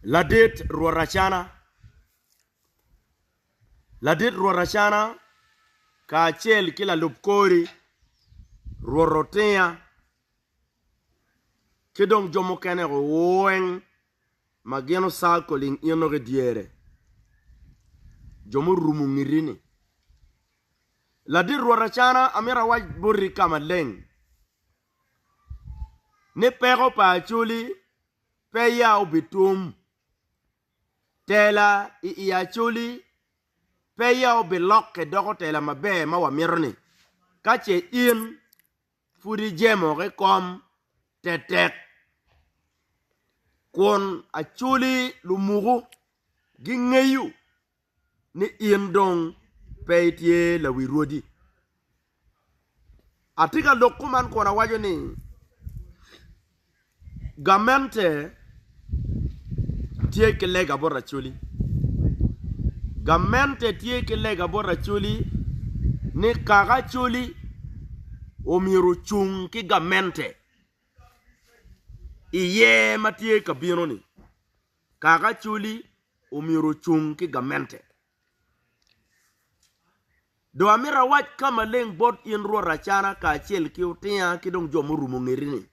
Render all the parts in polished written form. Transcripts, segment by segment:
Ladit Ruarachana. Ladit Ruarachana. Kachel kila lupkori. Ruorotea. Kidong jomokene roeng. Mageno salkoling inore diere. Jomu rumungirini. Ladit Ruarachana amira waj burri kama leng. Ne pero pa chuli. Peya ubitum. Tela iya chuli. Peya ubilok ke doko tela mabe ma wamirni. Kache in. Fudi jemo rekom. Tetek. Kon a chuli lumuru. Gingeyu. Ni in dong. Peitie la wirodi. Atika dokuman kwa na wajo ni. Gamente. Tie ke lega borra chuli. Gamente tie ke lega borra chuli. Ni kaga chuli. Omiru chung ki gamente. Iye matie kabino ni. Kaga chuli. Omiru chung ki gamente. Do amira waj kama leng bot in Ruarachana ka chel ki utia ki dong jomuru mungirini.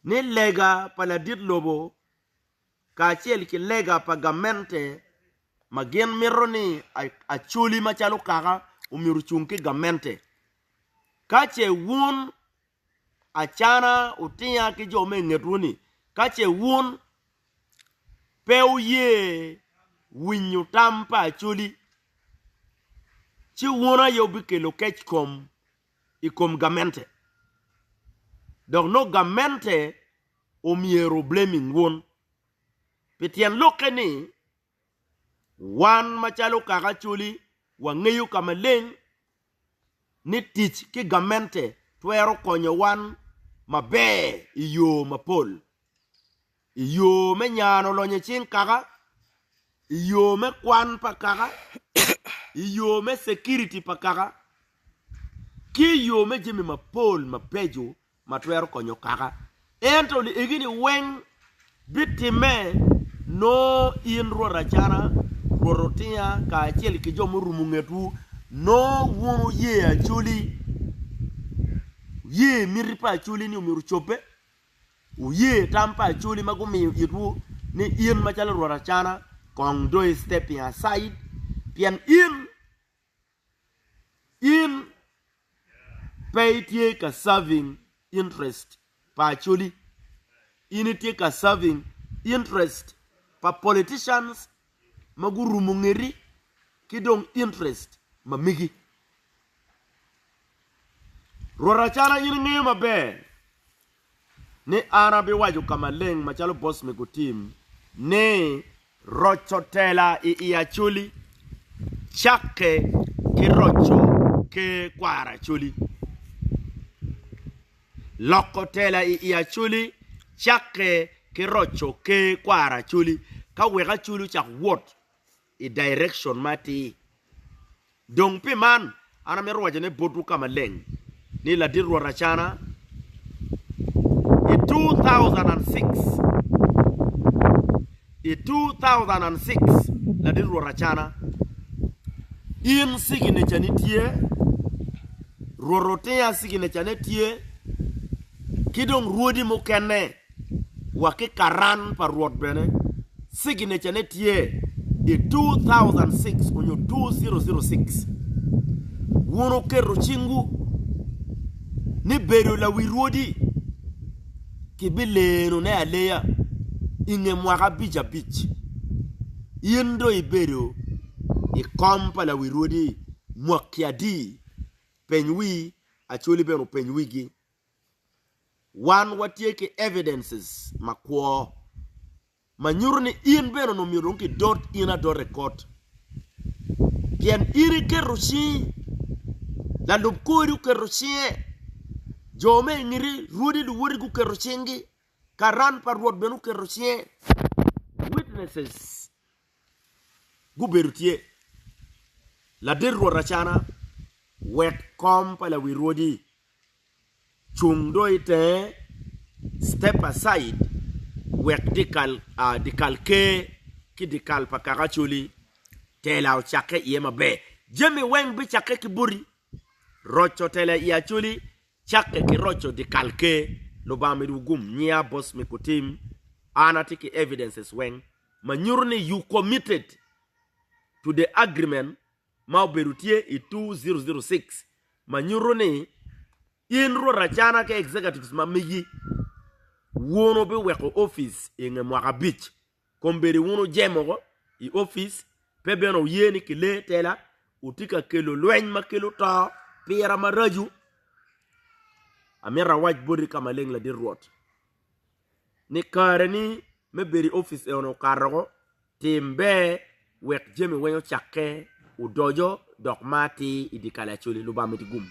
Ni lega paladit lobo. Ka chel ki lega pagamente. Magen mironi a chuli machalo kaka umiru chunki gamente. Kache wun achana utia ki jome ngetuni. Kache wun peu ye winyu tampa chuli. Chi wuna yobike lo kech kom. Ikom gamente. Donc no gamente omiero blaming won. Petian lokeni wan machalo kakachuli wangeyu kamaleng ni tich ki gamente tuero konyo wan mabe iyo mapol. Iyo me nyano lonye chin kaka. Iyo me kwan pa kaka. Iyo me security pa kaka. Ki iyo me jimi mapol mapejo matuero konyo kaka. Ento li igini weng bitime no in Ruarachana Ruorotea ka achel ki jomu rumungetu no wunu ye achuli ye miripa achuli ni umiru chope u ye tampa achuli magumi yitu ni in machala Ruarachana kong doi stepping aside pian in pay tie ka serving interest pa achuli in tie ka serving interest pa politicians maguru mungeri kidong interest mamigi Ruarachana in ngema be ne arabe waju kama leng machalo boss mekutim ne rochotela iachuli chake ki rocho ke kwara chuli lokotela iachuli chake ki rocho ke kwara chuli ka wega chuli chak what i direction mati dong pi man ana meru wajane bodu kama leng ni Ladit Ruarachana in 2006 Ladit Ruarachana in signature ni tie Ruorotea signature ni tie kidong ruodi mukene wake karan pa ruot bene signature ni tie in 2006 onyo 2006 wono kero chingu ni bedo la wiruodi kibileno ne aleya inge mwaka bija bich yendo ibedo ikompa la wiruodi mwakiadi penywi achuli beno penywigi wan watieke evidences makwo manyurni in beno no mironki dot ina do record pian iri kerushi la lubkuri kerushi jome ngiri rudi luwuri ku kerushingi karan par ruot benu kerushi witnesses guberutie Ladit Ruarachana wet kompa la wirodi chung do ite step aside wek dikal ke ki dikal pakara chuli tela o chake yema be jemi weng bi chake ki buri rocho tela ya chuli chake ki rocho dikal ke lo ba mi gum nya boss mi kutim ana tiki evidences weng manyurni you committed to the agreement ma berutie i 2006 manyurni in ro rachana ke executives ma migi wono be weko office inge mwaka beach komberi wono jemogo i office pebeno yeni kile tela utika kelo lwen makelo ta pira maraju amira waj bodi kama leng la dir rot ni karani me beri office ono karago timbe wek jemi wenyo chake udojo dokmati idikala chuli lubamiti gum